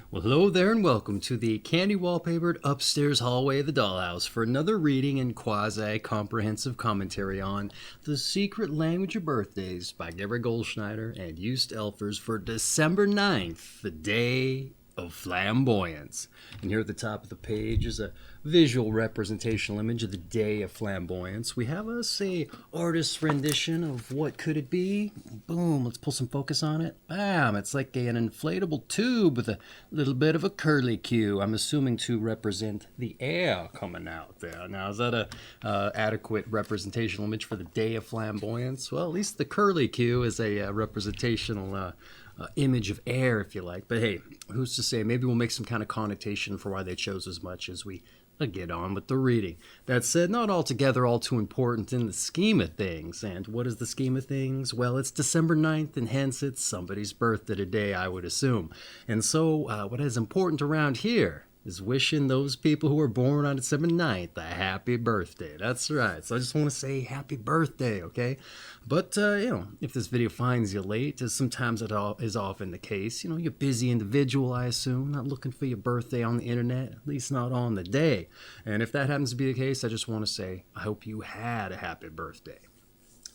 Well, hello there and welcome to the candy-wallpapered upstairs hallway of the dollhouse for another reading and quasi-comprehensive commentary on The Secret Language of Birthdays by Gary Goldschneider and Joost Elfers for December 9th, the day of Flamboyance. And here at the top of the page is a visual representational image of the day of Flamboyance. We have a artist's rendition of what could it be. Boom, let's pull some focus on it. Bam, it's like an inflatable tube with a little bit of a curly Q. I'm assuming to represent the air coming out there. Now, is that a adequate representational image for the day of Flamboyance? Well, at least the curly Q is a representational image of air, if you like. But hey, who's to say? Maybe we'll make some kind of connotation for why they chose as much as we get on with the reading. That said, not altogether all too important in the scheme of things. And what is the scheme of things? Well, it's December 9th, and hence it's somebody's birthday today, I would assume. And so what is important around here is wishing those people who were born on December 9th a happy birthday. That's right. So I just want to say happy birthday, okay? But, if this video finds you late, as sometimes it is often the case, you're a busy individual, I assume, not looking for your birthday on the internet, at least not on the day. And if that happens to be the case, I just want to say I hope you had a happy birthday.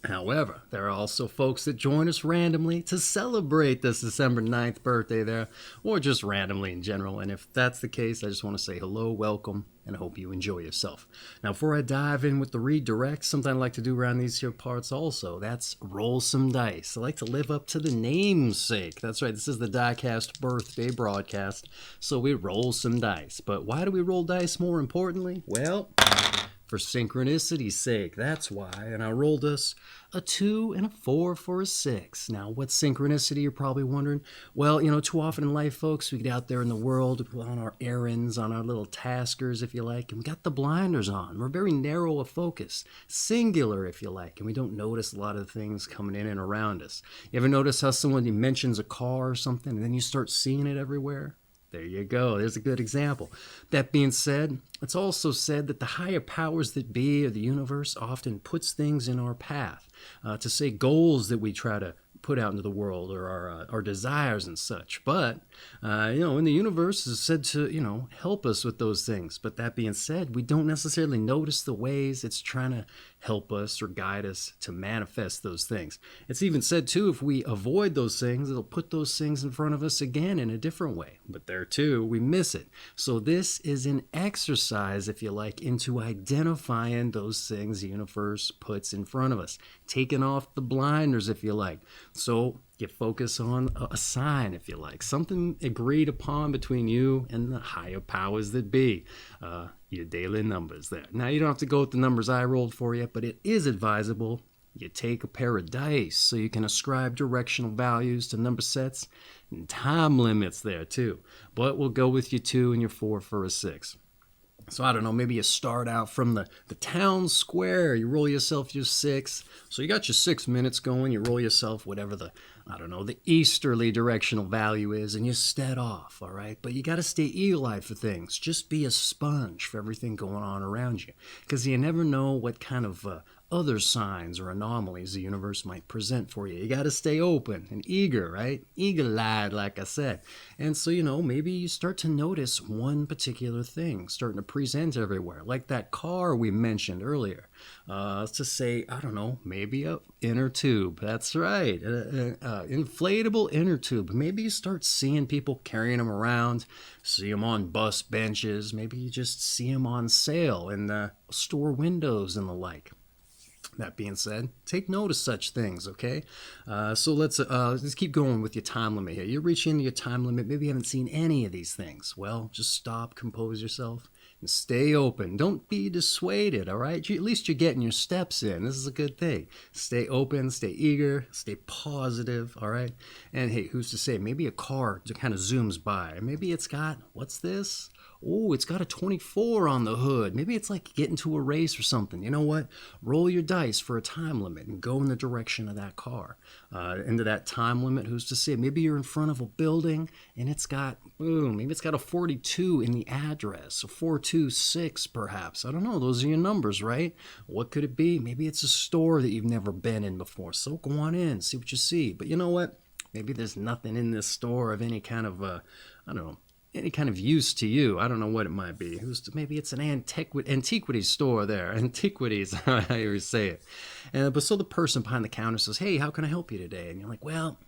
However, there are also folks that join us randomly to celebrate this December 9th birthday there, or just randomly in general. And if that's the case, I just want to say hello, welcome, and I hope you enjoy yourself. Now, before I dive in with the redirect, something I like to do around these here parts also, that's roll some dice. I like to live up to the namesake. That's right, this is the DykASSt birthday broadcast, so we roll some dice. But why do we roll dice more importantly? Well, for synchronicity's sake, that's why. And I rolled us a 2 and a 4 for a 6. Now, what's synchronicity, you're probably wondering? Well, too often in life, folks, we get out there in the world on our errands, on our little taskers, if you like, and we got the blinders on. We're very narrow of focus, singular, if you like, and we don't notice a lot of things coming in and around us. You ever notice how someone mentions a car or something, and then you start seeing it everywhere? There you go. There's a good example. That being said, it's also said that the higher powers that be of the universe often puts things in our path to say goals that we try to put out into the world or our desires and such. But, in the universe is said to, help us with those things. But that being said, we don't necessarily notice the ways it's trying to help us or guide us to manifest those things. It's even said, too, if we avoid those things, it'll put those things in front of us again in a different way. But there, too, we miss it. So this is an exercise, if you like, into identifying those things the universe puts in front of us. Taking off the blinders, if you like. So you focus on a sign, if you like, something agreed upon between you and the higher powers that be. Your daily numbers there. Now, you don't have to go with the numbers I rolled for you, but it is advisable you take a pair of dice so you can ascribe directional values to number sets and time limits there, too. But we'll go with your 2 and your 4 for a 6. So I don't know, maybe you start out from the town square, you roll yourself your 6. So you got your 6 minutes going, you roll yourself whatever the easterly directional value is, and you stead off, all right? But you got to stay eagle-eyed for things. Just be a sponge for everything going on around you, because you never know what kind of other signs or anomalies the universe might present for you. You got to stay open and eager, right? Eagle-eyed, like I said. And so, maybe you start to notice one particular thing starting to present everywhere, like that car we mentioned earlier. To say, I don't know, maybe a inner tube. That's right, inflatable inner tube. Maybe you start seeing people carrying them around, see them on bus benches. Maybe you just see them on sale in store windows and the like. That being said, take note of such things, okay? So let's keep going with your time limit here. You're reaching your time limit. Maybe you haven't seen any of these things. Well, just stop, compose yourself, and stay open. Don't be dissuaded, all right? At least you're getting your steps in. This is a good thing. Stay open, stay eager, stay positive, all right? And hey, who's to say? Maybe a car kind of zooms by. Maybe it's got, what's this? Oh, it's got a 24 on the hood. Maybe it's like getting to a race or something. You know what? Roll your dice for a time limit and go in the direction of that car. Into that time limit, who's to say? Maybe you're in front of a building and it's got, boom, maybe it's got a 42 in the address, a 426 perhaps. I don't know. Those are your numbers, right? What could it be? Maybe it's a store that you've never been in before. So go on in, see what you see. But you know what? Maybe there's nothing in this store of any kind of, I don't know, any kind of use to you. I don't know what it might be. Maybe it's an antiquities store there. Antiquities, I always say it. But so the person behind the counter says, hey, how can I help you today? And you're like, well,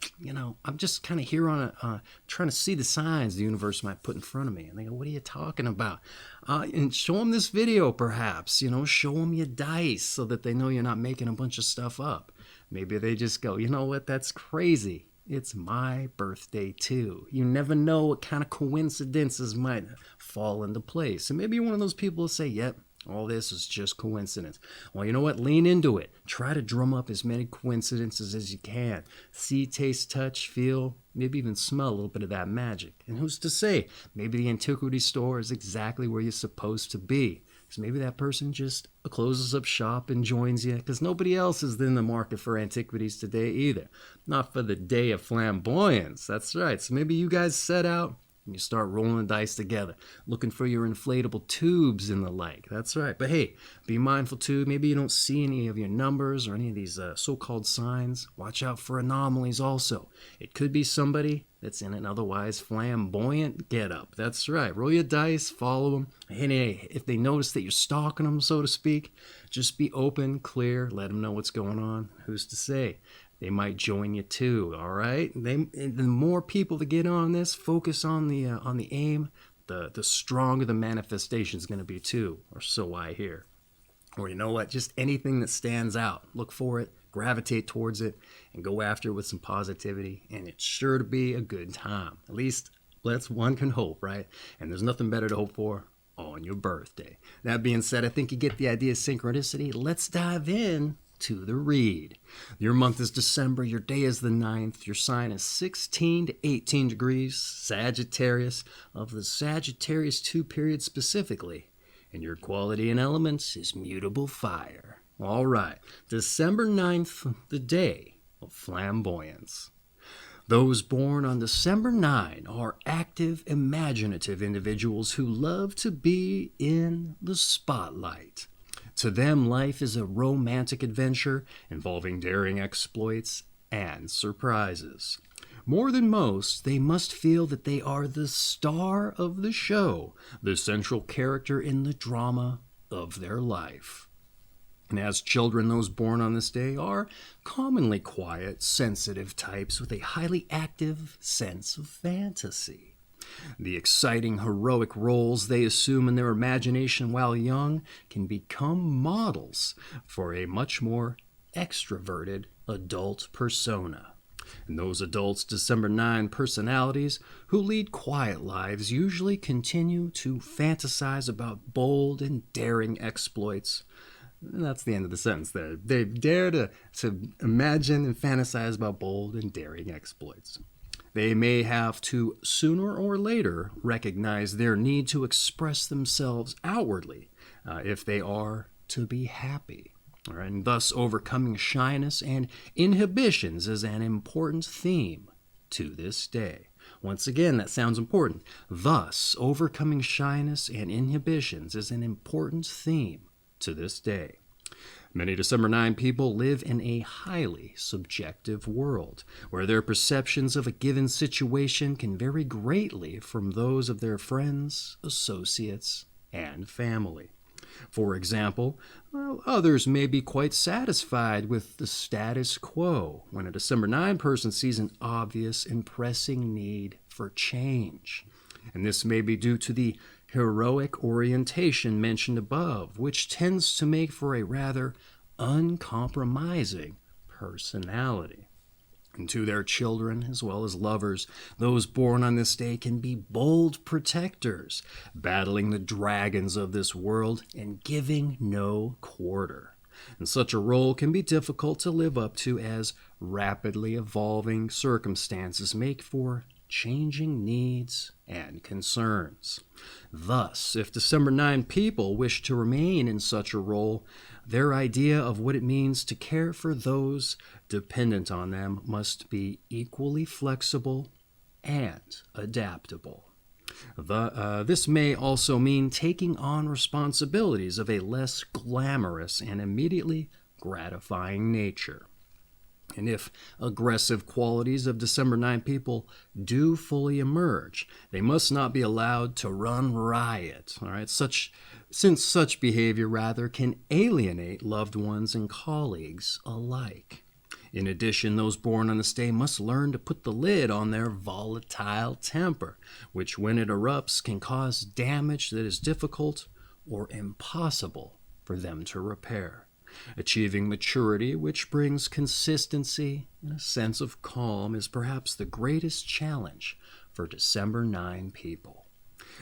I'm just kind of here on trying to see the signs the universe might put in front of me. And they go, what are you talking about? And show them this video, perhaps. Show them your dice so that they know you're not making a bunch of stuff up. Maybe they just go, you know what, that's crazy. It's my birthday too. You never know what kind of coincidences might fall into place. And maybe you're one of those people who say, yep, all this is just coincidence. Well, you know what? Lean into it. Try to drum up as many coincidences as you can. See, taste, touch, feel, maybe even smell a little bit of that magic. And who's to say? Maybe the antiquity store is exactly where you're supposed to be. Because maybe that person just closes up shop and joins you, because nobody else is in the market for antiquities today either. Not for the day of flamboyance. That's right. So maybe you guys set out and you start rolling dice together, looking for your inflatable tubes and the like. That's right. But hey, be mindful too. Maybe you don't see any of your numbers or any of these so-called signs. Watch out for anomalies also. It could be somebody that's in an otherwise flamboyant getup. That's right. Roll your dice, follow them. And hey, if they notice that you're stalking them, so to speak, just be open, clear, let them know what's going on. Who's to say? They might join you too, all right? The more people that get on this, focus on the aim, the stronger the manifestation is going to be too, or so I hear. Or you know what? Just anything that stands out. Look for it, gravitate towards it, and go after it with some positivity, and it's sure to be a good time. At least one can hope, right? And there's nothing better to hope for on your birthday. That being said, I think you get the idea of synchronicity. Let's dive in to the read. Your month is December, your day is the 9th, your sign is 16 to 18 degrees, Sagittarius, of the Sagittarius II period specifically, and your quality and elements is mutable fire. All right, December 9th, the day of flamboyance. Those born on December 9 are active, imaginative individuals who love to be in the spotlight. To them, life is a romantic adventure involving daring exploits and surprises. More than most, they must feel that they are the star of the show, the central character in the drama of their life. And as children, those born on this day are commonly quiet, sensitive types with a highly active sense of fantasy. The exciting, heroic roles they assume in their imagination while young can become models for a much more extroverted adult persona. And those adults' December 9 personalities who lead quiet lives usually continue to fantasize about bold and daring exploits. And that's the end of the sentence there. They dare to imagine and fantasize about bold and daring exploits. They may have to, sooner or later, recognize their need to express themselves outwardly if they are to be happy. All right, and thus, overcoming shyness and inhibitions is an important theme to this day. Once again, that sounds important. Thus, overcoming shyness and inhibitions is an important theme to this day. Many December 9 people live in a highly subjective world, where their perceptions of a given situation can vary greatly from those of their friends, associates, and family. For example, others may be quite satisfied with the status quo when a December 9 person sees an obvious and pressing need for change. And this may be due to the heroic orientation mentioned above, which tends to make for a rather uncompromising personality. And to their children, as well as lovers, those born on this day can be bold protectors, battling the dragons of this world and giving no quarter. And such a role can be difficult to live up to, as rapidly evolving circumstances make for changing needs and concerns. Thus, if December 9 people wish to remain in such a role, their idea of what it means to care for those dependent on them must be equally flexible and adaptable. This may also mean taking on responsibilities of a less glamorous and immediately gratifying nature. And if aggressive qualities of December 9 people do fully emerge, they must not be allowed to run riot. All right, since such behavior rather can alienate loved ones and colleagues alike. In addition, those born on this day must learn to put the lid on their volatile temper, which when it erupts can cause damage that is difficult or impossible for them to repair. Achieving maturity, which brings consistency and a sense of calm, is perhaps the greatest challenge for December 9 people.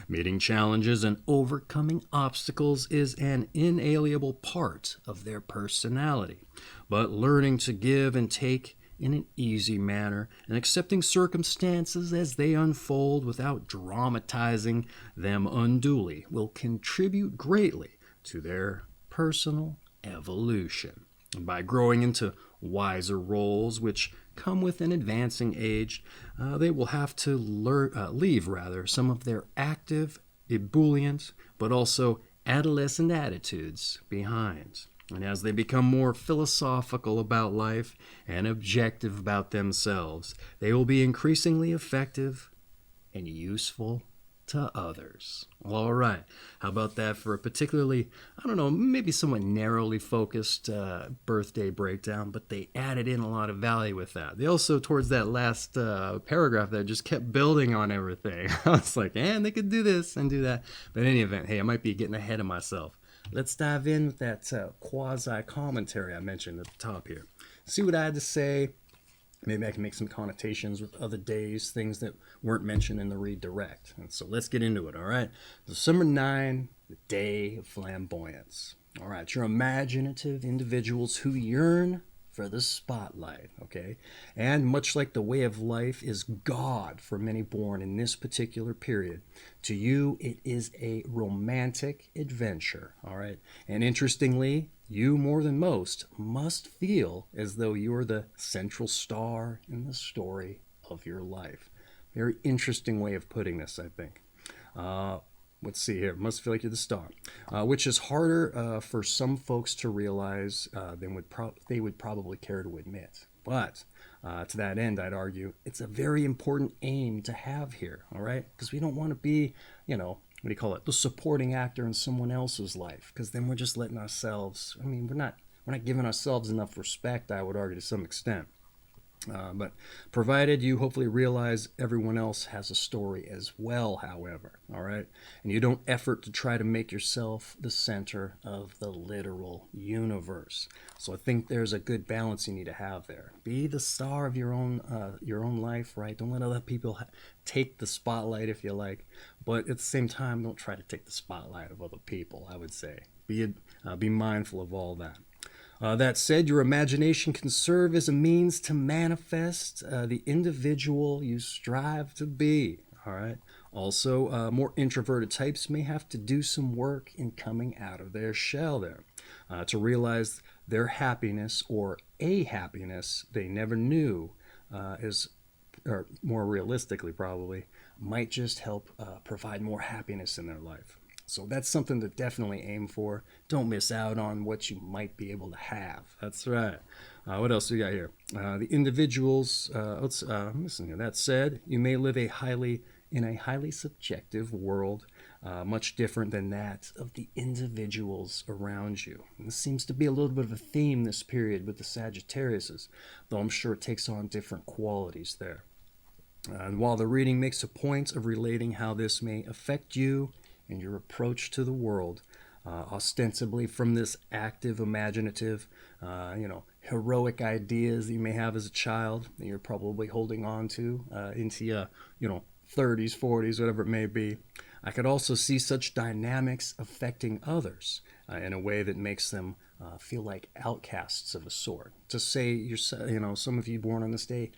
Meeting challenges and overcoming obstacles is an inalienable part of their personality, but learning to give and take in an easy manner and accepting circumstances as they unfold without dramatizing them unduly will contribute greatly to their personal evolution. And by growing into wiser roles, which come with an advancing age, they will have to leave some of their active, ebullient, but also adolescent attitudes behind. And as they become more philosophical about life and objective about themselves, they will be increasingly effective and useful to others. All right. How about that for a particularly, maybe somewhat narrowly focused birthday breakdown, but they added in a lot of value with that. They also, towards that last paragraph there, just kept building on everything. I was like, and they could do this and do that. But in any event, hey, I might be getting ahead of myself. Let's dive in with that quasi-commentary I mentioned at the top here. See what I had to say. Maybe I can make some connotations with other days, things that weren't mentioned in the read direct. And so let's get into it, all right? December 9, the day of flamboyance. All right, you're imaginative individuals who yearn for the spotlight, okay? And much like the way of life is God for many born in this particular period, to you it is a romantic adventure, all right? And interestingly, you more than most must feel as though you're the central star in the story of your life. Very interesting way of putting this, I think. Let's see here. Must feel like you're the star, which is harder for some folks to realize than they would probably care to admit. But to that end, I'd argue it's a very important aim to have here, all right? Because we don't want to be, what do you call it, the supporting actor in someone else's life, because then we're just letting ourselves, we're not giving ourselves enough respect, I would argue, to some extent. But provided you hopefully realize everyone else has a story as well, however, all right? And you don't effort to try to make yourself the center of the literal universe. So I think there's a good balance you need to have there. Be the star of your own life, right? Don't let other people take the spotlight, if you like. But at the same time, don't try to take the spotlight of other people, I would say. Be mindful of all that. That said, your imagination can serve as a means to manifest the individual you strive to be, all right? Also, more introverted types may have to do some work in coming out of their shell there to realize their happiness or a happiness they never knew or more realistically probably, might just help provide more happiness in their life. So that's something to definitely aim for. Don't miss out on what you might be able to have. That's right. What else we got here? The individuals. Listen here. That said, you may live in a highly subjective world, much different than that of the individuals around you. And this seems to be a little bit of a theme this period with the Sagittariuses, though I'm sure it takes on different qualities there. And while the reading makes a point of relating how this may affect you and your approach to the world, ostensibly from this active, imaginative, heroic ideas that you may have as a child that you're probably holding on to into your, 30s, 40s, whatever it may be. I could also see such dynamics affecting others in a way that makes them feel like outcasts of a sort. To say, some of you born on this day,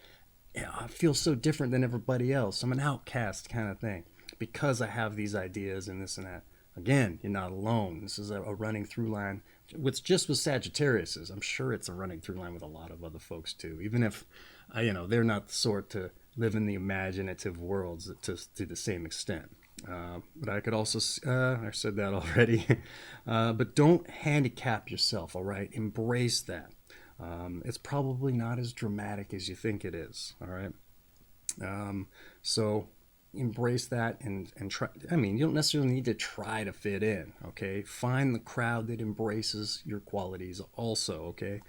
I feel so different than everybody else. I'm an outcast kind of thing because I have these ideas and this and that. Again, you're not alone. This is a running through line. What's just with Sagittarius is I'm sure it's a running through line with a lot of other folks too, even if, they're not the sort to live in the imaginative worlds to the same extent. But I could also, I said that already, but don't handicap yourself, all right? Embrace that. It's probably not as dramatic as you think it is. All right. So embrace that and try. I mean, you don't necessarily need to try to fit in. Okay. Find the crowd that embraces your qualities also. Okay.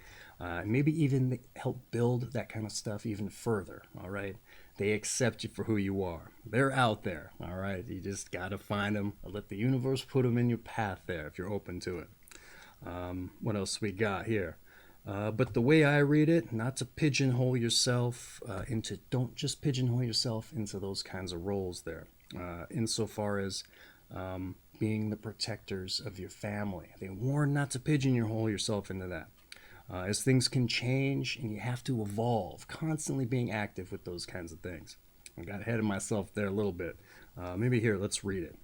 Maybe even help build that kind of stuff even further. All right. They accept you for who you are. They're out there. All right. You just got to find them. Let the universe put them in your path there if you're open to it. What else we got here? But the way I read it, not to pigeonhole yourself into, don't just pigeonhole yourself into those kinds of roles there. Insofar as being the protectors of your family. They warn not to pigeonhole yourself into that. As things can change and you have to evolve, constantly being active with those kinds of things. I got ahead of myself there a little bit. Maybe here, let's read it.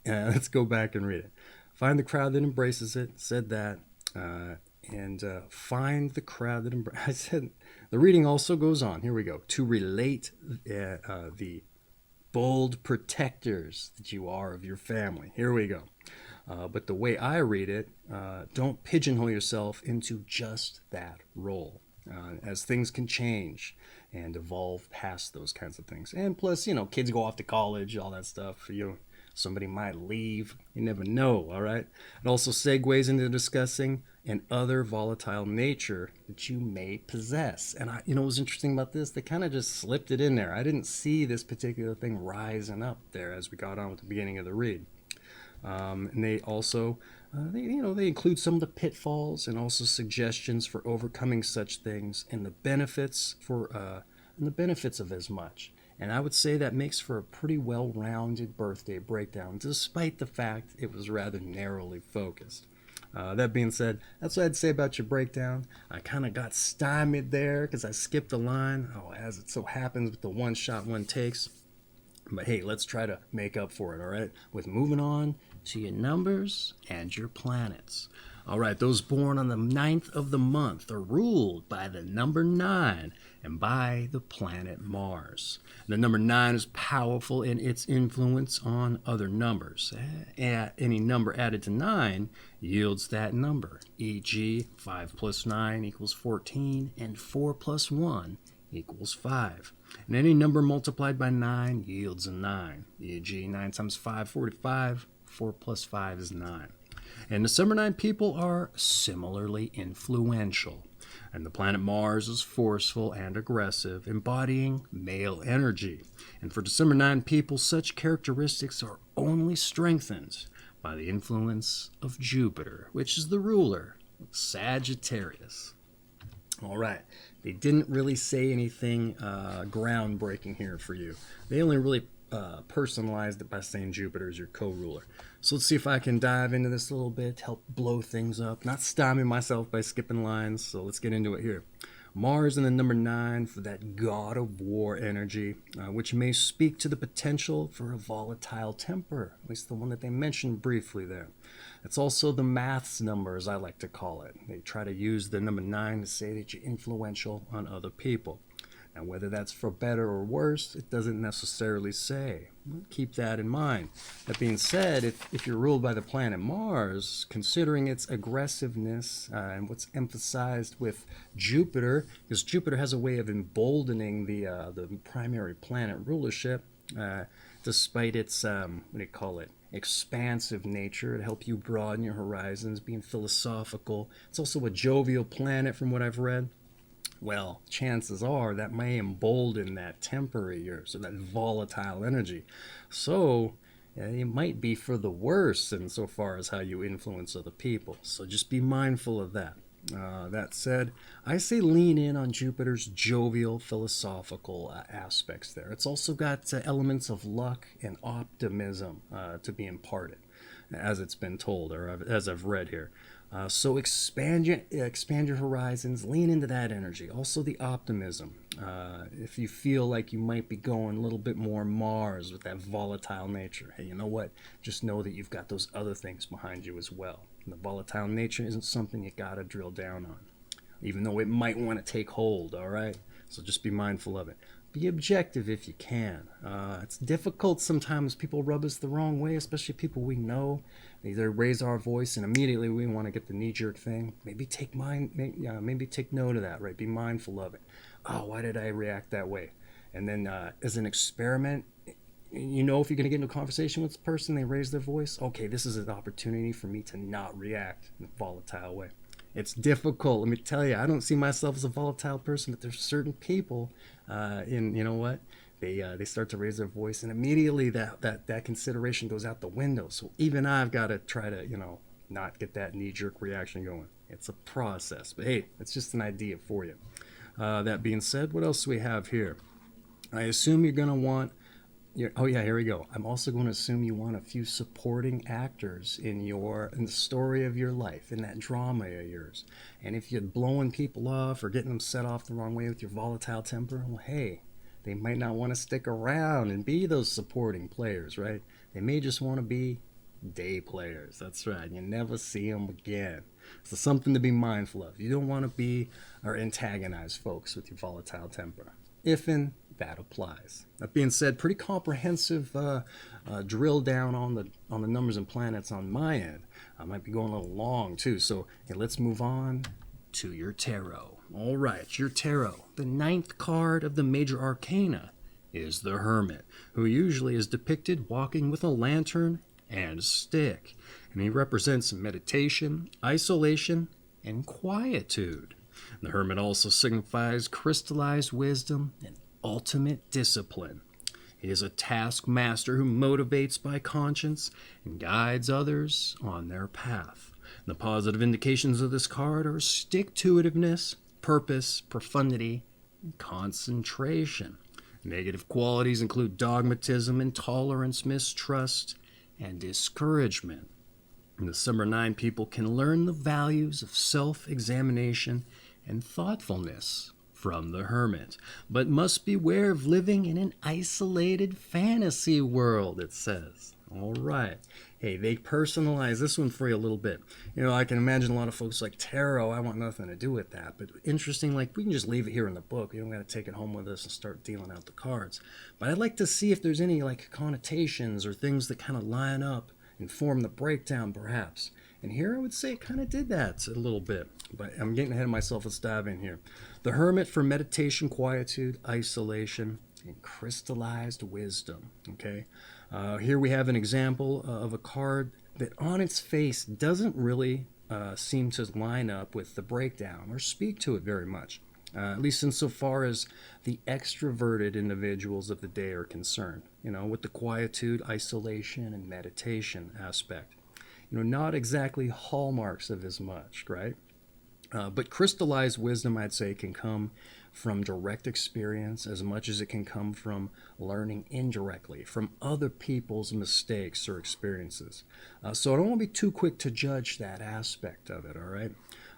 Let's go back and read it. Find the crowd that embraces it. Said that. And find the crowd that embraces. I said the reading also goes on. Here we go. To relate the bold protectors that you are of your family. Here we go. But the way I read it, don't pigeonhole yourself into just that role. As things can change and evolve past those kinds of things. And plus, kids go off to college, all that stuff. Somebody might leave. You never know, all right? It also segues into discussing an other volatile nature that you may possess. And what was interesting about this? They kind of just slipped it in there. I didn't see this particular thing rising up there as we got on with the beginning of the read. And they also, they include some of the pitfalls and also suggestions for overcoming such things and the benefits of as much. And I would say that makes for a pretty well-rounded birthday breakdown, despite the fact it was rather narrowly focused. That being said, that's what I'd say about your breakdown. I kind of got stymied there because I skipped a line, as it so happens with the one shot, one takes. But hey, let's try to make up for it, all right? With moving on to your numbers and your planets. All right, those born on the 9th of the month are ruled by the number 9 and by the planet Mars. The number 9 is powerful in its influence on other numbers. Any number added to 9 yields that number, e.g. 5 plus 9 equals 14, and 4 plus 1 equals 5. And any number multiplied by 9 yields a 9, e.g. 9 times 5, 45, 4 plus 5 is 9. And December 9 people are similarly influential. And the planet Mars is forceful and aggressive, embodying male energy. And for December 9 people, such characteristics are only strengthened by the influence of Jupiter, which is the ruler of Sagittarius. All right. They didn't really say anything groundbreaking here for you. They only really personalized it by saying Jupiter is your co-ruler. So let's see if I can dive into this a little bit, help blow things up, not stymie myself by skipping lines. So let's get into it here. Mars in the number 9 for that god of war energy, which may speak to the potential for a volatile temper, at least the one that they mentioned briefly there. It's also the maths number, as I like to call it. They try to use the number 9 to say that you're influential on other people. Now, whether that's for better or worse, it doesn't necessarily say. Keep that in mind. That being said, if you're ruled by the planet Mars, considering its aggressiveness and what's emphasized with Jupiter, because Jupiter has a way of emboldening the primary planet rulership, despite its, expansive nature to help you broaden your horizons, being philosophical. It's also a jovial planet from what I've read. Well, chances are that may embolden that temper of yours, or that volatile energy. So, it might be for the worse insofar as how you influence other people. So just be mindful of that. That said, I say lean in on Jupiter's jovial, philosophical aspects there. It's also got elements of luck and optimism to be imparted, as it's been told, or as I've read here. So expand your horizons, lean into that energy. Also the optimism. If you feel like you might be going a little bit more Mars with that volatile nature, hey, you know what? Just know that you've got those other things behind you as well. And the volatile nature isn't something you gotta drill down on, even though it might want to take hold, all right? So just be mindful of it. Be objective if you can. It's difficult sometimes. People rub us the wrong way, especially people we know. They raise our voice and immediately we want to get the knee-jerk thing. Maybe take note of that, right? Be mindful of it. Oh, why did I react that way? And then as an experiment, you know, if you're going to get into a conversation with this person, they raise their voice. Okay, this is an opportunity for me to not react in a volatile way. It's difficult. Let me tell you, I don't see myself as a volatile person, but there's certain people, you know what? They start to raise their voice, and immediately that consideration goes out the window. So even I've got to try to, not get that knee-jerk reaction going. It's a process, but hey, it's just an idea for you. That being said, what else do we have here? I assume you're going to want. Oh yeah, here we go. I'm also going to assume you want a few supporting actors in the story of your life, in that drama of yours. And if you're blowing people off or getting them set off the wrong way with your volatile temper, well, hey, they might not want to stick around and be those supporting players, right? They may just want to be day players. That's right. You never see them again. So something to be mindful of. You don't want to be or antagonize folks with your volatile temper. If in that applies. That being said, pretty comprehensive drill down on the numbers and planets on my end. I might be going a little long too, so hey, let's move on to your tarot. All right, your tarot. The 9th card of the major arcana is the Hermit, who usually is depicted walking with a lantern and stick, and he represents meditation, isolation, and quietude. The Hermit also signifies crystallized wisdom and ultimate discipline. He is a taskmaster who motivates by conscience and guides others on their path. The positive indications of this card are stick-to-itiveness, purpose, profundity, and concentration. Negative qualities include dogmatism, intolerance, mistrust, and discouragement. In the Summer 9, people can learn the values of self-examination and thoughtfulness from the Hermit, but must beware of living in an isolated fantasy world, it says. All right. Hey, they personalize this one for you a little bit. I can imagine a lot of folks like tarot, I want nothing to do with that. But interesting, we can just leave it here in the book. You don't got to take it home with us and start dealing out the cards. But I'd like to see if there's any connotations or things that kind of line up and form the breakdown, perhaps. And here I would say it kind of did that a little bit. But I'm getting ahead of myself. Let's dive in here. The Hermit for meditation, quietude, isolation, and crystallized wisdom. Okay. Here we have an example of a card that on its face doesn't really seem to line up with the breakdown or speak to it very much, at least insofar as the extroverted individuals of the day are concerned, with the quietude, isolation, and meditation aspect. Not exactly hallmarks of as much, right? But crystallized wisdom, I'd say, can come from direct experience as much as it can come from learning indirectly from other people's mistakes or experiences. So I don't want to be too quick to judge that aspect of it, all right?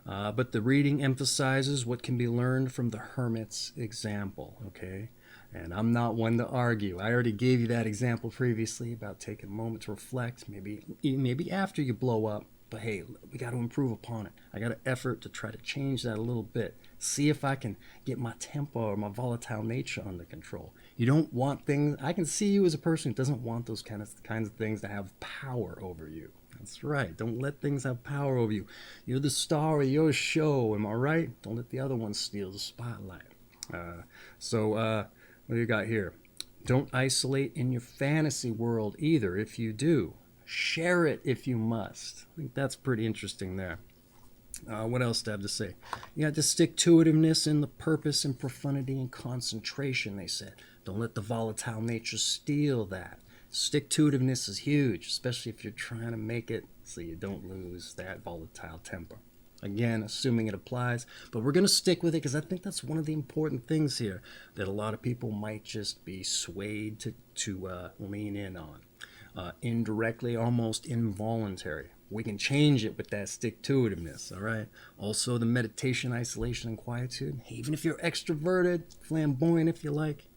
But the reading emphasizes what can be learned from the Hermit's example, okay? And I'm not one to argue. I already gave you that example previously about taking a moment to reflect, maybe after you blow up. But hey, we got to improve upon it. I got an effort to try to change that a little bit. See if I can get my temper or my volatile nature under control. You don't want things. I can see you as a person who doesn't want those kinds of things to have power over you. That's right. Don't let things have power over you. You're the star of your show. Am I right? Don't let the other ones steal the spotlight. What do you got here? Don't isolate in your fantasy world either. If you do, share it if you must. I think that's pretty interesting there. What else do I have to say? You got the stick-to-itiveness and the purpose and profundity and concentration, they said. Don't let the volatile nature steal that. Stick-to-itiveness is huge, especially if you're trying to make it so you don't lose that volatile temper. Again, assuming it applies, but we're going to stick with it because I think that's one of the important things here that a lot of people might just be swayed to lean in on. Indirectly, almost involuntary. We can change it with that stick-to-itiveness, all right? Also, the meditation, isolation, and quietude. Even if you're extroverted, flamboyant if you like,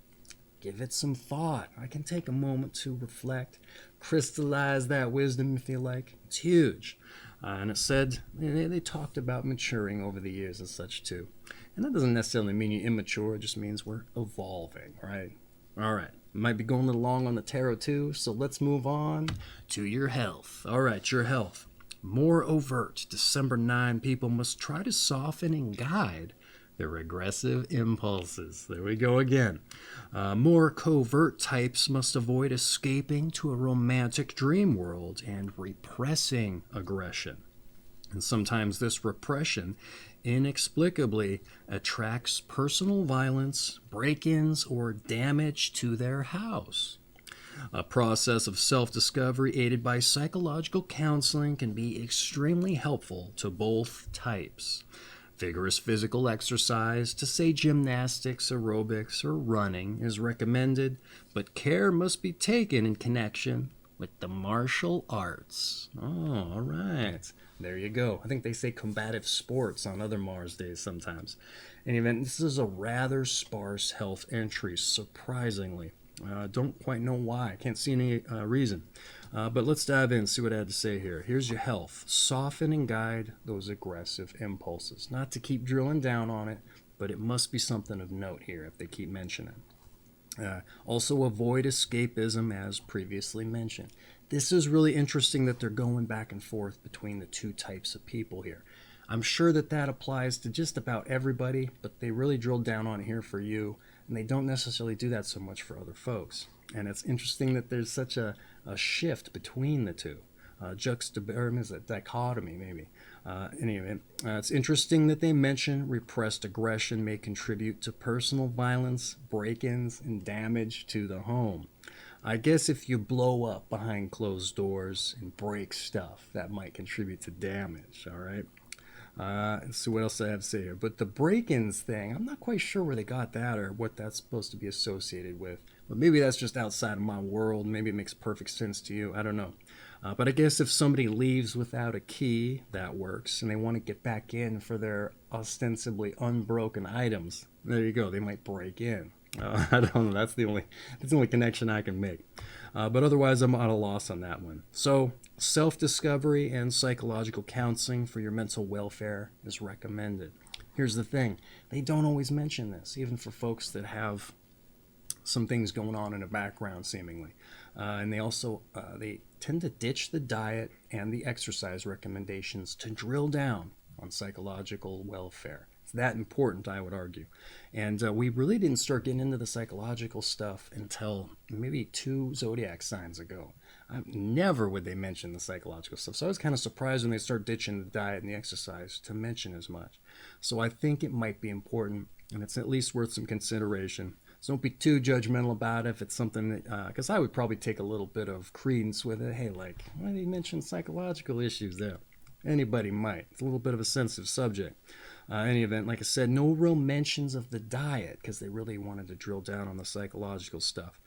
give it some thought. I can take a moment to reflect, crystallize that wisdom if you like. It's huge. And it said, they talked about maturing over the years and such too. And that doesn't necessarily mean you're immature, it just means we're evolving, right? All right. Might be going a little long on the tarot too, so let's move on to your health. All right, your health. More overt. December 9, people must try to soften and guide their regressive impulses. There we go again. More covert types must avoid escaping to a romantic dream world and repressing aggression. And sometimes this repression inexplicably attracts personal violence, break-ins, or damage to their house. A process of self-discovery aided by psychological counseling can be extremely helpful to both types. Vigorous physical exercise, to say gymnastics, aerobics, or running, is recommended, but care must be taken in connection with the martial arts. Oh, all right. There you go. I think they say combative sports on other Mars days sometimes. In any event, this is a rather sparse health entry, surprisingly. Don't quite know why. Can't see any reason. But let's dive in and see what I had to say here. Here's your health. Soften and guide those aggressive impulses. Not to keep drilling down on it, but it must be something of note here if they keep mentioning. Also avoid escapism as previously mentioned. This is really interesting that they're going back and forth between the two types of people here. I'm sure that that applies to just about everybody, but they really drilled down on it here for you, and they don't necessarily do that so much for other folks. And it's interesting that there's such a shift between the two. Dichotomy, maybe. Anyway, it's interesting that they mention repressed aggression may contribute to personal violence, break-ins, and damage to the home. I guess if you blow up behind closed doors and break stuff, that might contribute to damage, all right? So what else do I have to say here? But the break-ins thing, I'm not quite sure where they got that or what that's supposed to be associated with. But maybe that's just outside of my world. Maybe it makes perfect sense to you. I don't know. But I guess if somebody leaves without a key, that works, and they want to get back in for their ostensibly unbroken items, there you go. They might break in. I don't know. That's the only connection I can make. But otherwise, I'm at a loss on that one. So, self-discovery and psychological counseling for your mental welfare is recommended. Here's the thing. They don't always mention this, even for folks that have some things going on in the background, seemingly. And they also, they tend to ditch the diet and the exercise recommendations to drill down on psychological welfare. It's that important, I would argue. And we really didn't start getting into the psychological stuff until maybe 2 zodiac signs ago. Never would they mention the psychological stuff. So I was kind of surprised when they start ditching the diet and the exercise to mention as much. So I think it might be important, and it's at least worth some consideration. So don't be too judgmental about it if it's something that, because I would probably take a little bit of credence with it. Hey, like, why did he mention psychological issues there? Anybody might. It's a little bit of a sensitive subject. Any event, like I said, no real mentions of the diet because they really wanted to drill down on the psychological stuff.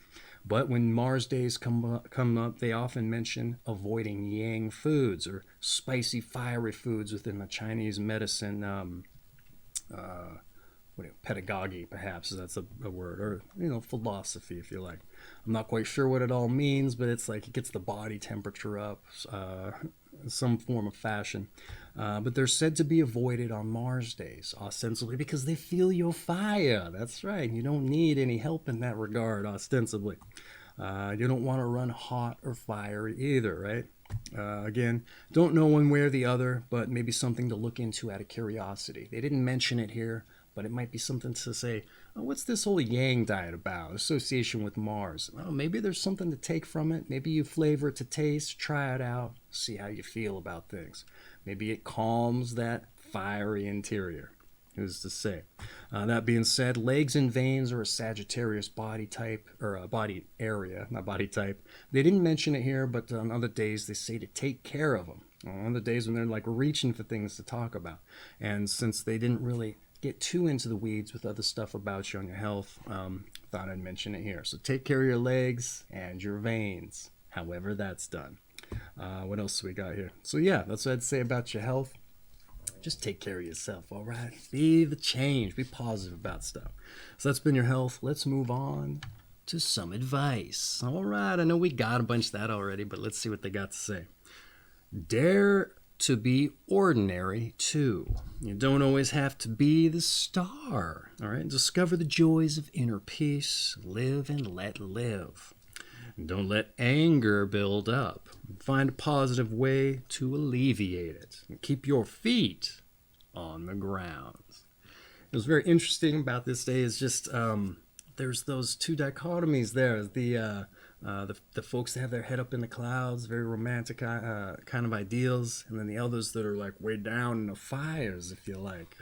But when Mars days come up, they often mention avoiding yang foods or spicy, fiery foods within the Chinese medicine pedagogy, perhaps that's a word, or philosophy, if you like. I'm not quite sure what it all means, but it's like it gets the body temperature up, some form of fashion. But they're said to be avoided on Mars days, ostensibly because they feel your fire. That's right. You don't need any help in that regard, ostensibly. You don't want to run hot or fiery either, right? Again, don't know one way or the other, but maybe something to look into out of curiosity. They didn't mention it here, but it might be something to say, oh, what's this whole yang diet about? Association with Mars. Oh, maybe there's something to take from it. Maybe you flavor it to taste, try it out, see how you feel about things. Maybe it calms that fiery interior. Who's to say? That being said, legs and veins are a Sagittarius body type, or a body area, not body type. They didn't mention it here, but on other days they say to take care of them. On the days when they're like reaching for things to talk about. And since they didn't really get too into the weeds with other stuff about you on your health, thought I'd mention it here. So take care of your legs and your veins, however that's done. What else do we got here? So yeah, that's what I'd say about your health. Just take care of yourself, all right? Be the change. Be positive about stuff. So that's been your health. Let's move on to some advice. All right, I know we got a bunch of that already, but let's see what they got to say. Dare to be ordinary too. You don't always have to be the star. All right, discover the joys of inner peace. Live and let live. Don't let anger build up. Find a positive way to alleviate it. Keep your feet on the ground. What's very interesting about this day is just there's those two dichotomies there. The folks that have their head up in the clouds, very romantic kind of ideals, and then the others that are like way down in the fires, if you like,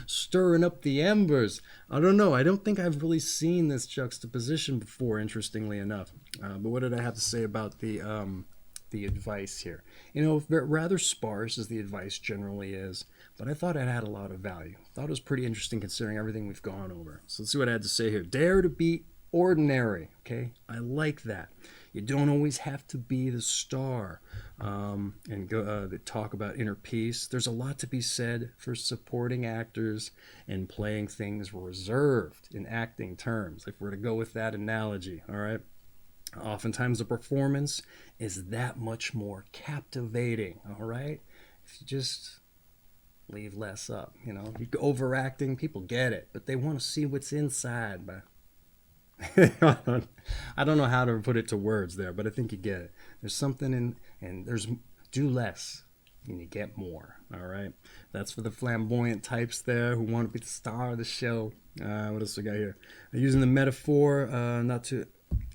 stirring up the embers. I don't know. I don't think I've really seen this juxtaposition before, interestingly enough. But what did I have to say about the advice here? Rather sparse as the advice generally is, but I thought it had a lot of value. I thought it was pretty interesting considering everything we've gone over. So let's see what I had to say here. Dare to be ordinary. Okay, I like that. You don't always have to be the star. And they talk about inner peace. There's a lot to be said for supporting actors and playing things reserved in acting terms, if we're to go with that analogy. All right. Oftentimes the performance is that much more captivating. All right. If you just leave less up, you overacting, people get it, but they want to see what's inside. But I don't know how to put it to words there, but I think you get it. There's something in, and there's do less and you get more. All right. That's for the flamboyant types there who want to be the star of the show. What else we got here? Using the metaphor,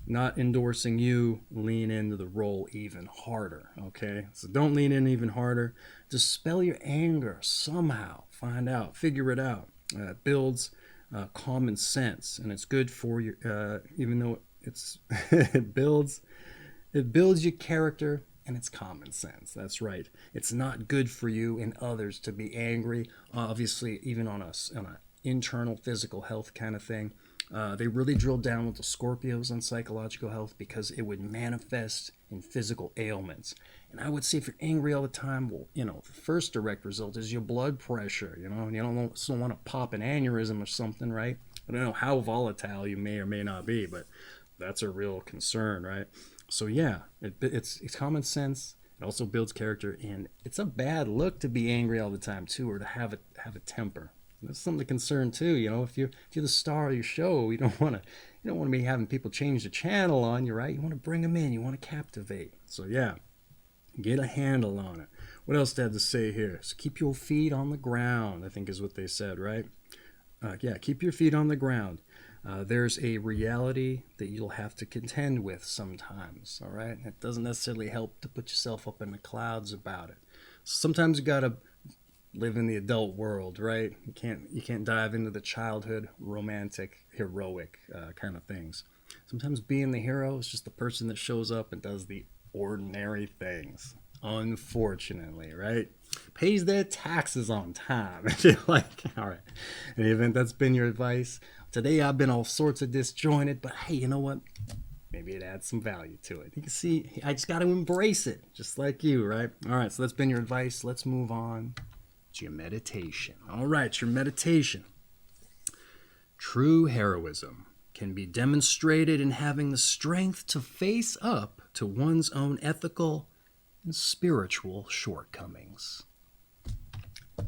not endorsing you, lean into the role even harder. Okay. So don't lean in even harder. Dispel your anger somehow. Find out, figure it out. It builds common sense, and it's good for you, even though it's it builds your character, and it's common sense. That's right. It's not good for you and others to be angry. Obviously, even on an internal physical health kind of thing. They really drilled down with the Scorpios on psychological health because it would manifest in physical ailments. And I would say if you're angry all the time, well, the first direct result is your blood pressure, and you don't want to pop an aneurysm or something, right? I don't know how volatile you may or may not be, but that's a real concern, right? So yeah, it's common sense. It also builds character, and it's a bad look to be angry all the time too, or to have a temper. That's something to concern too. If you're the star of your show, you don't want to be having people change the channel on you, right? You want to bring them in. You want to captivate. So yeah, get a handle on it. What else do I have to say here? So keep your feet on the ground, I think is what they said, right? Yeah, keep your feet on the ground. There's a reality that you'll have to contend with sometimes, all right? It doesn't necessarily help to put yourself up in the clouds about it. Sometimes you got to live in the adult world, right? You can't dive into the childhood, romantic, heroic kind of things. Sometimes being the hero is just the person that shows up and does the ordinary things. Unfortunately, right? Pays their taxes on time. I feel like, all right. In the event, that's been your advice. Today I've been all sorts of disjointed, but hey, you know what? Maybe it adds some value to it. You can see, I just got to embrace it, just like you, right? All right, so that's been your advice. Let's move on to your meditation. All right, your meditation. True heroism can be demonstrated in having the strength to face up to one's own ethical and spiritual shortcomings.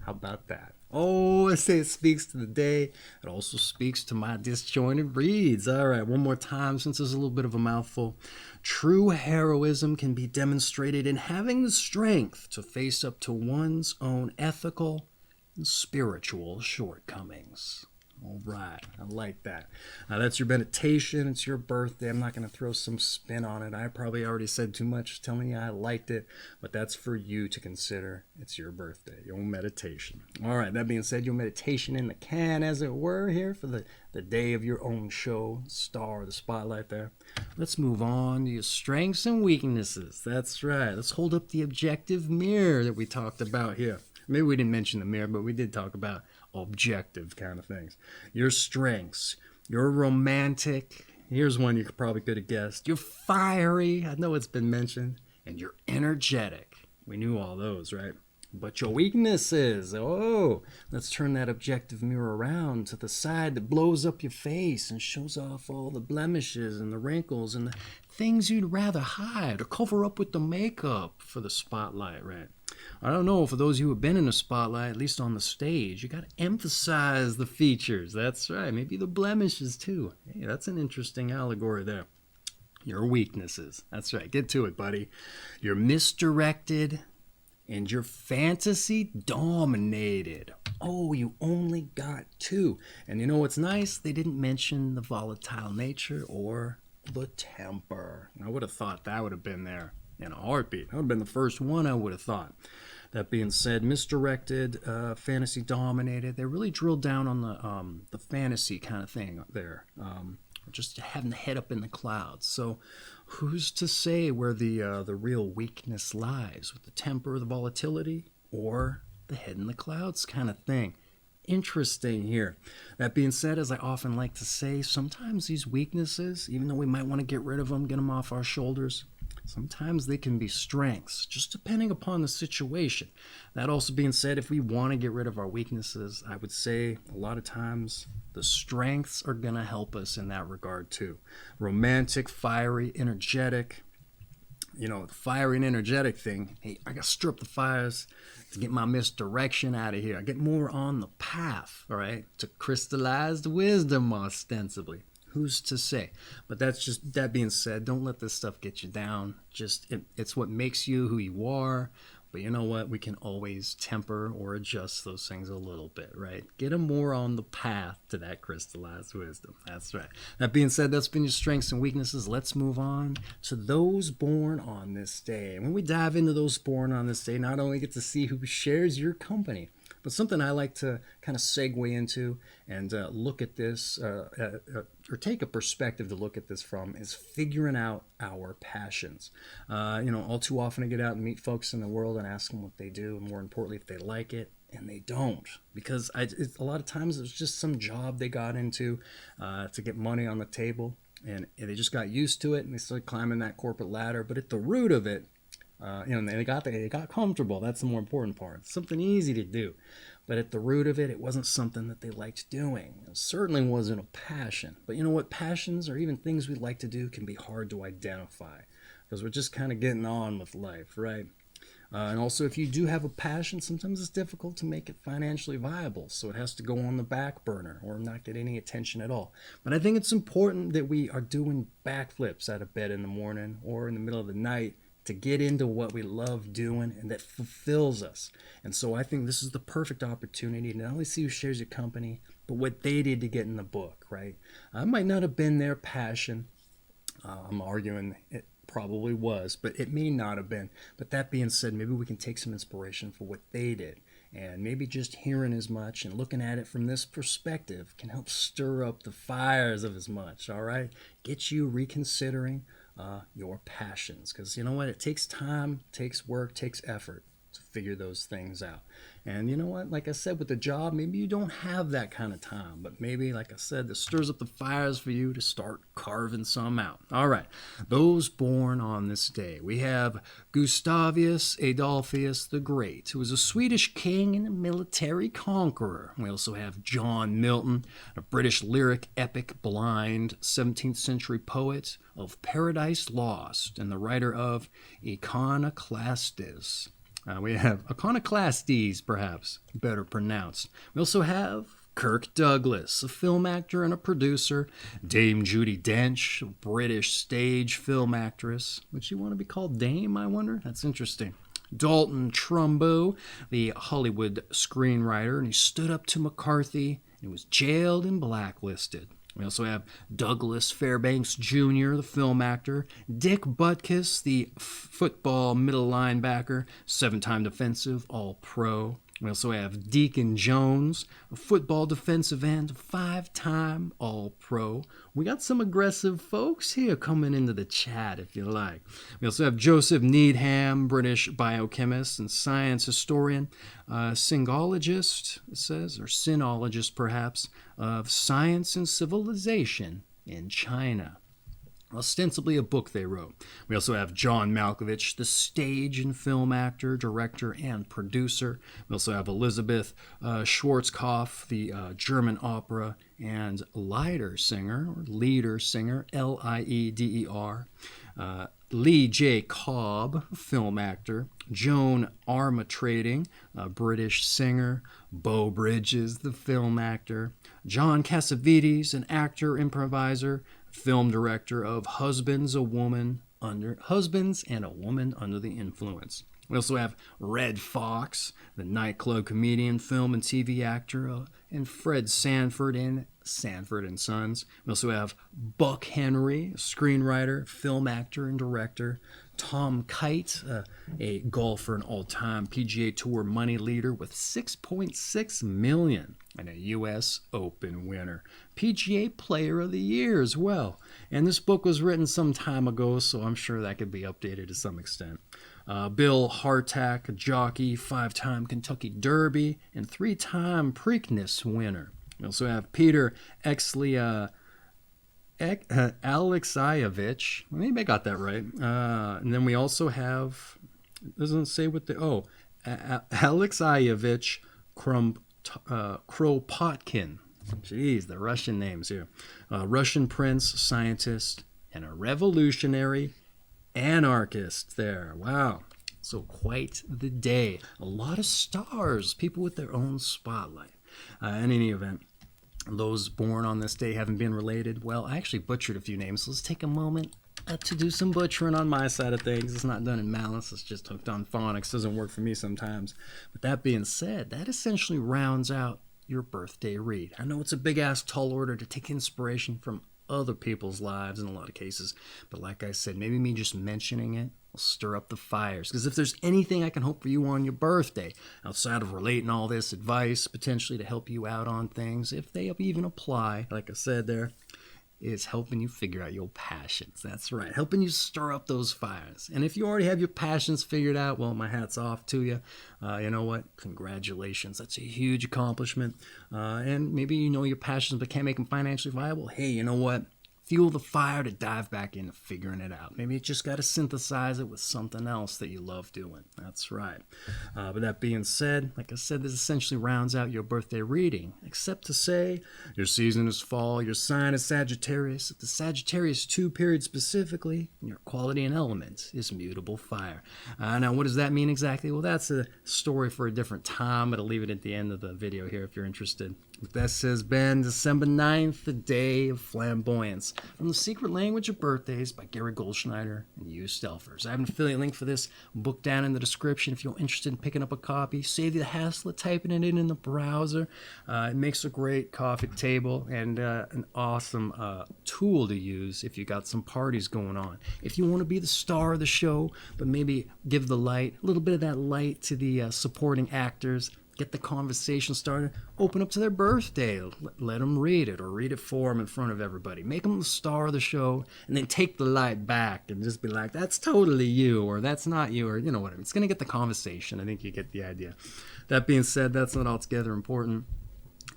How about that? Oh, I say it speaks to the day. It also speaks to my disjointed reads. All right, one more time since it's a little bit of a mouthful. True heroism can be demonstrated in having the strength to face up to one's own ethical and spiritual shortcomings. All right, I like that. Now that's your meditation. It's your birthday. I'm not going to throw some spin on it. I probably already said too much telling you I liked it, but that's for you to consider. It's your birthday, your meditation. All right, that being said, your meditation in the can, as it were, here for the day of your own show, star of the spotlight there. Let's move on to your strengths and weaknesses. That's right. Let's hold up the objective mirror that we talked about here. Maybe we didn't mention the mirror, but we did talk about objective kind of things. Your strengths. You're romantic. Here's one you probably could have guessed. You're fiery. I know it's been mentioned. And you're energetic. We knew all those, right? But your weaknesses, oh, let's turn that objective mirror around to the side that blows up your face and shows off all the blemishes and the wrinkles and the things you'd rather hide or cover up with the makeup for the spotlight, right? I don't know, for those of you who have been in the spotlight, at least on the stage, you got to emphasize the features. That's right, maybe the blemishes too. Hey, that's an interesting allegory there. Your weaknesses. That's right, get to it, buddy. You're misdirected and you're fantasy dominated. Oh, you only got two. And you know what's nice? They didn't mention the volatile nature or the temper. I would have thought that would have been there in a heartbeat. That would have been the first one I would have thought. That being said, misdirected, fantasy dominated. They really drilled down on the fantasy kind of thing there. Just having the head up in the clouds. So who's to say where the real weakness lies? With the temper, the volatility, or the head in the clouds kind of thing? Interesting here. That being said, as I often like to say, sometimes these weaknesses, even though we might want to get rid of them, get them off our shoulders, sometimes they can be strengths, just depending upon the situation. That also being said, if we want to get rid of our weaknesses, I would say a lot of times the strengths are going to help us in that regard too. Romantic, fiery, energetic. You know, the fiery and energetic thing, hey, I got to strip the fires to get my misdirection out of here. I get more on the path, all right, to crystallized wisdom ostensibly. Who's to say? But that's just, that being said, don't let this stuff get you down. Just, it's what makes you who you are. But you know what? We can always temper or adjust those things a little bit, right? Get them more on the path to that crystallized wisdom. That's right. That being said, that's been your strengths and weaknesses. Let's move on to those born on this day. And when we dive into those born on this day, not only get to see who shares your company, but something I like to kind of segue into and look at this, or take a perspective to look at this from, is figuring out our passions. You know, all too often I get out and meet folks in the world and ask them what they do, and more importantly, if they like it, and they don't. Because a lot of times it's just some job they got into to get money on the table, and they just got used to it, and they started climbing that corporate ladder. But at the root of it, you know, they got comfortable. That's the more important part. It's something easy to do. But at the root of it, it wasn't something that they liked doing. It certainly wasn't a passion. But you know what? Passions or even things we like to do can be hard to identify because we're just kind of getting on with life, right? And also, if you do have a passion, sometimes it's difficult to make it financially viable. So it has to go on the back burner or not get any attention at all. But I think it's important that we are doing backflips out of bed in the morning or in the middle of the night to get into what we love doing and that fulfills us. And so I think this is the perfect opportunity to not only see who shares your company, but what they did to get in the book, right? I might not have been their passion. I'm arguing it probably was, but it may not have been. But that being said, maybe we can take some inspiration for what they did. And maybe just hearing as much and looking at it from this perspective can help stir up the fires of as much, all right? Get you reconsidering your passions, because you know what, it takes time, takes work, takes effort to figure those things out. And you know what, like I said, with the job, maybe you don't have that kind of time, but maybe, like I said, this stirs up the fires for you to start carving some out. All right, those born on this day. We have Gustavus Adolphus the Great, who was a Swedish king and a military conqueror. We also have John Milton, a British lyric epic blind 17th century poet of Paradise Lost and the writer of Iconoclastes. We have Iconoclastes, perhaps better pronounced. We also have Kirk Douglas, a film actor and a producer. Dame Judi Dench, a British stage film actress. Would she want to be called Dame, I wonder? That's interesting. Dalton Trumbo, the Hollywood screenwriter, and he stood up to McCarthy and was jailed and blacklisted. We also have Douglas Fairbanks Jr., the film actor, Dick Butkus, the football middle linebacker, 7-time defensive All-Pro. We also have Deacon Jones, a football defensive end, 5-time All-Pro. We got some aggressive folks here coming into the chat, if you like. We also have Joseph Needham, British biochemist and science historian, syngologist, it says, or sinologist perhaps, of science and civilization in China. ostensibly a book they wrote. We also have John Malkovich, the stage and film actor, director, and producer. We also have Elizabeth Schwarzkopf, the German opera and leader singer, Lieder, Lee J. Cobb, film actor, Joan Armatrading, a British singer, Beau Bridges, the film actor, John Cassavetes, an actor, improviser, film director of Husbands and a Woman Under the Influence. We also have Red Fox, the nightclub comedian, film and TV actor, and Fred Sanford in Sanford and Sons. We also have Buck Henry, a screenwriter, film actor, and director. Tom Kite, a golfer and all-time PGA Tour money leader with $6.6 million and a U.S. Open winner. PGA Player of the Year as well. And this book was written some time ago, so I'm sure that could be updated to some extent. Bill Hartack, a jockey, 5-time Kentucky Derby, and 3-time Preakness winner. We also have Peter Alexeyevich. Maybe I got that right. And then we also have, it doesn't say what the, Alexeyevich Kropotkin. Jeez, the Russian names here. Russian prince, scientist, and a revolutionary anarchist there. Wow. So quite the day. A lot of stars, people with their own spotlight. In any event, those born on this day haven't been related. Well, I actually butchered a few names, so let's take a moment to do some butchering on my side of things. It's not done in malice, it's just hooked on phonics. Doesn't work for me sometimes. But that being said, that essentially rounds out your birthday read. I know it's a big-ass tall order to take inspiration from other people's lives in a lot of cases, but like I said, maybe me just mentioning it will stir up the fires, because if there's anything I can hope for you on your birthday, outside of relating all this advice potentially to help you out on things, if they even apply, like I said there, is helping you figure out your passions. That's right, helping you stir up those fires. And if you already have your passions figured out, well, my hat's off to you. You know what? Congratulations. That's a huge accomplishment. And maybe you know your passions but can't make them financially viable. Hey, you know what? Fuel the fire to dive back into figuring it out. Maybe you just got to synthesize it with something else that you love doing. That's right. But that being said, like I said, this essentially rounds out your birthday reading, except to say your season is fall, your sign is Sagittarius, the Sagittarius II period specifically, and your quality and element is mutable fire. Now, what does that mean exactly? Well, that's a story for a different time, but I'll leave it at the end of the video here if you're interested. But this has been December 9th, the day of Flamboyance, from The Secret Language of Birthdays by Gary Goldschneider and you Stelfers. I have an affiliate link for this book down in the description if you're interested in picking up a copy. Save you the hassle of typing it in the browser. It makes a great coffee table and an awesome tool to use if you got some parties going on. If you want to be the star of the show, but maybe give the light, a little bit of that light to the supporting actors, get the conversation started, open up to their birthday, let them read it or read it for them in front of everybody. Make them the star of the show and then take the light back and just be like, that's totally you or that's not you or you know whatever. It's going to get the conversation. I think you get the idea. That being said, that's not altogether important.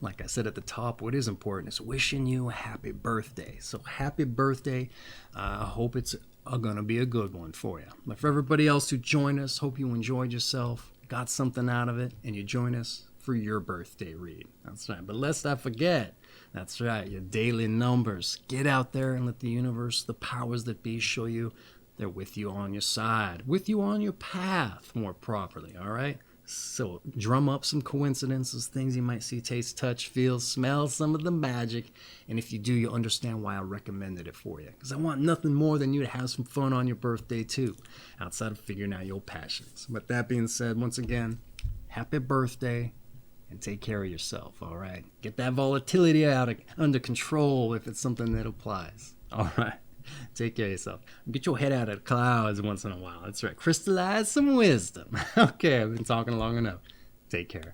Like I said at the top, what is important is wishing you a happy birthday. So happy birthday. I hope it's going to be a good one for you. But for everybody else who joined us, hope you enjoyed yourself, got something out of it, and you join us for your birthday read. That's right. But lest I forget, that's right, your daily numbers. Get out there and let the universe, the powers that be, show you they're with you on your side, with you on your path more properly, all right? So drum up some coincidences, things you might see, taste, touch, feel, smell, some of the magic. And if you do, you'll understand why I recommended it for you. Because I want nothing more than you to have some fun on your birthday too, outside of figuring out your passions. But that being said, once again, happy birthday and take care of yourself, all right? Get that volatility under control if it's something that applies, all right? Take care of yourself. Get your head out of the clouds once in a while. That's right. Crystallize some wisdom. Okay, I've been talking long enough. Take care.